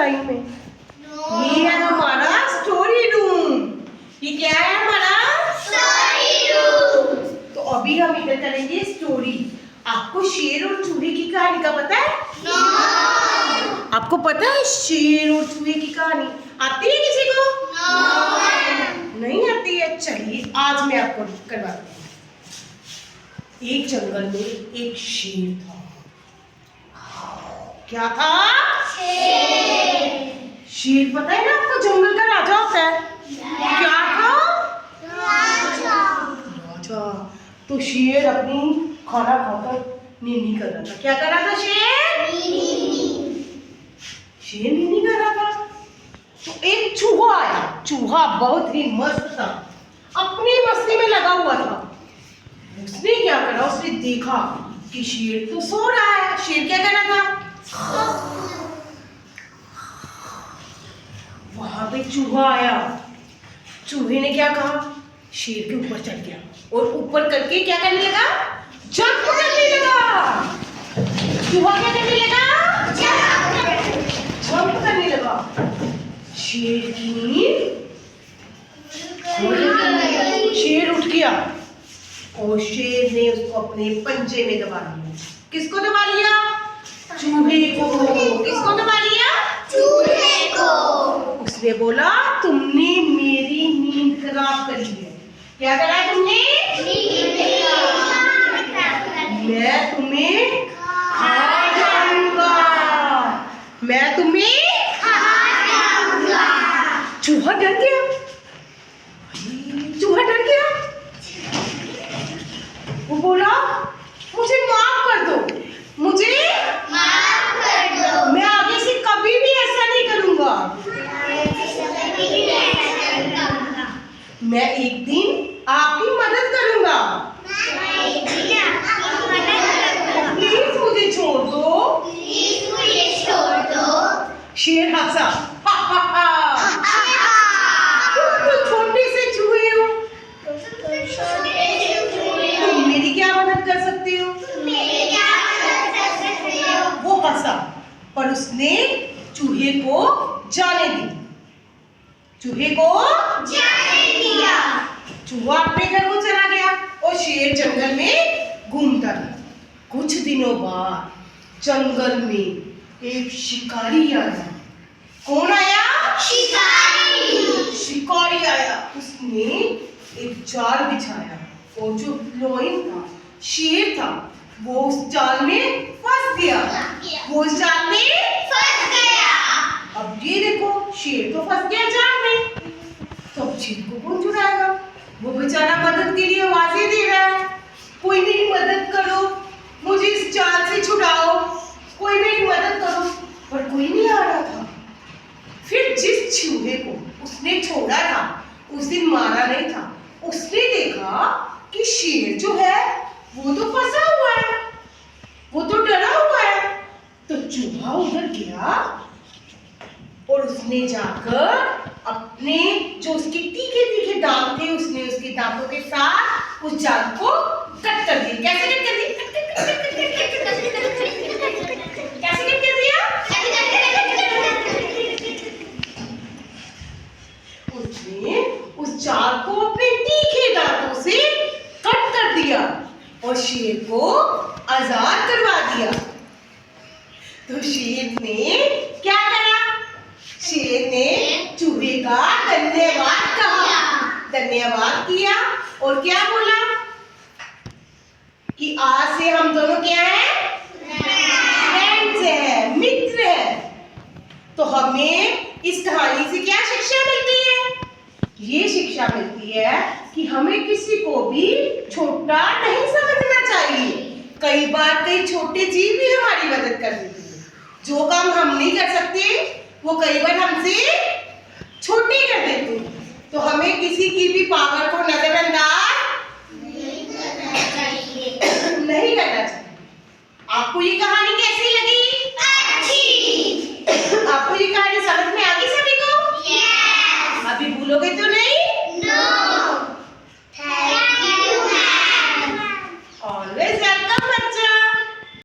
लड़ाई में। ये है हमारा स्टोरी रूम। ये क्या है हमारा स्टोरी रूम। तो अभी हम इधर करेंगे स्टोरी। आपको शेर और चूहे की कहानी का पता है? no. आपको पता है शेर और चूहे की कहानी आती है किसी को? no. नहीं आती है। चलिए आज मैं आपको करवाती हूँ। एक जंगल में एक शेर था। क्या था? शेर पता है ना आपको, जंगल का राजा होता है। क्या था? राजा। तो शेर अपनी खाना खाकर नीनी कर रहा था। क्या कर रहा था शेर? शेर नीनी कर रहा था। तो एक चूहा आया। चूहा बहुत ही मस्त था, अपनी मस्ती में लगा हुआ था। उसने क्या करा, उसने देखा कि शेर तो सो रहा है। शेर क्या कर रहा था? वहां पे चूहा आया। चूहे ने क्या कहा, शेर के ऊपर चढ़ गया और ऊपर करके क्या करने लगा? जंप करने लगा। चूहा क्या करने लगा? जंप करने लगा। शेर की नींद, शेर उठ गया और शेर ने उसको अपने पंजे में दबा लिया। किसको दबा लिया? चूहे को। किसको दबा लिया? चूहे को। उसने बोला तुमने मेरी नींद खराब कर दी है। क्या करा है तुमने? मैं तुम्हें खा जाऊंगा। मैं तुम्हें खा जाऊंगा। चूहा डर गया। चूहा डर गया। वो बोला मुझे माफ कर दो, मुझे माफ कर दो। मैं आगे से कभी भी ऐसा नहीं करूंगा। मैं एक दिन आपकी मदद करूंगा। प्लीज मुझे छोड़ दो। प्लीज मुझे छोड़ दो। शेर हंसा। तुम तो छोटे से चूहे हो, तुम मेरी क्या मदद कर सकते हो? वो हंसा पर उसने चूहे को जाने दी। चूहे को जाने दिया। चूहा अपने घर को चला गया और शेर जंगल में घूमता रहा। कुछ दिनों बाद जंगल में एक शिकारी आया। कौन आया? शिकारी। शिकारी आया। उसने एक जाल बिछाया और जो लोइन था, शेर था, वो उस जाल में फंस गया। वो उस जाल में फंस गया। अब ये देखो, शेर तो फंस गया जाल में, तो अब शेर को कौन छुड़ाएगा? वो बेचारा मदद के लिए आवाजें दे रहा है, कोई मेरी मदद करो, मुझे इस जाल से छुड़ाओ, कोई मेरी मदद करो। पर कोई नहीं आ रहा था। फिर जिस चूहे को उसने छोड़ा था, उस दिन मारा नहीं था, उसने देखा कि शेर जो है वो तो फंसा हुआ है, वो तो डरा हुआ है। तो चूहा उधर गया और उसने जाकर अपने जो उसके तीखे तीखे दांत थे, उसने उसके दांतों के साथ उस जाल को कट कर दिया। कैसे कट कर दिया? कैसे कट कर दिया? उसने उस जाल को अपने तीखे दांतों से कट कर दिया और शेर को आजाद करवा दिया। तो शेर ने क्या करा? शेर ने चूहे का धन्यवाद कहा, धन्यवाद किया और क्या बोला कि आज से हम दोनों क्या हैं? फ्रेंड्स हैं, मित्र हैं। तो हमें इस कहानी से क्या शिक्षा मिलती है? ये शिक्षा मिलती है कि हमें किसी को भी छोटा नहीं समझना चाहिए। कई बार कई छोटे जीव भी हमारी मदद कर देते हैं। जो काम हम नहीं कर सकते वो कई बार हमसे छोटे कर देते हैं। तो हमें किसी की भी पावर को नजरअंदाज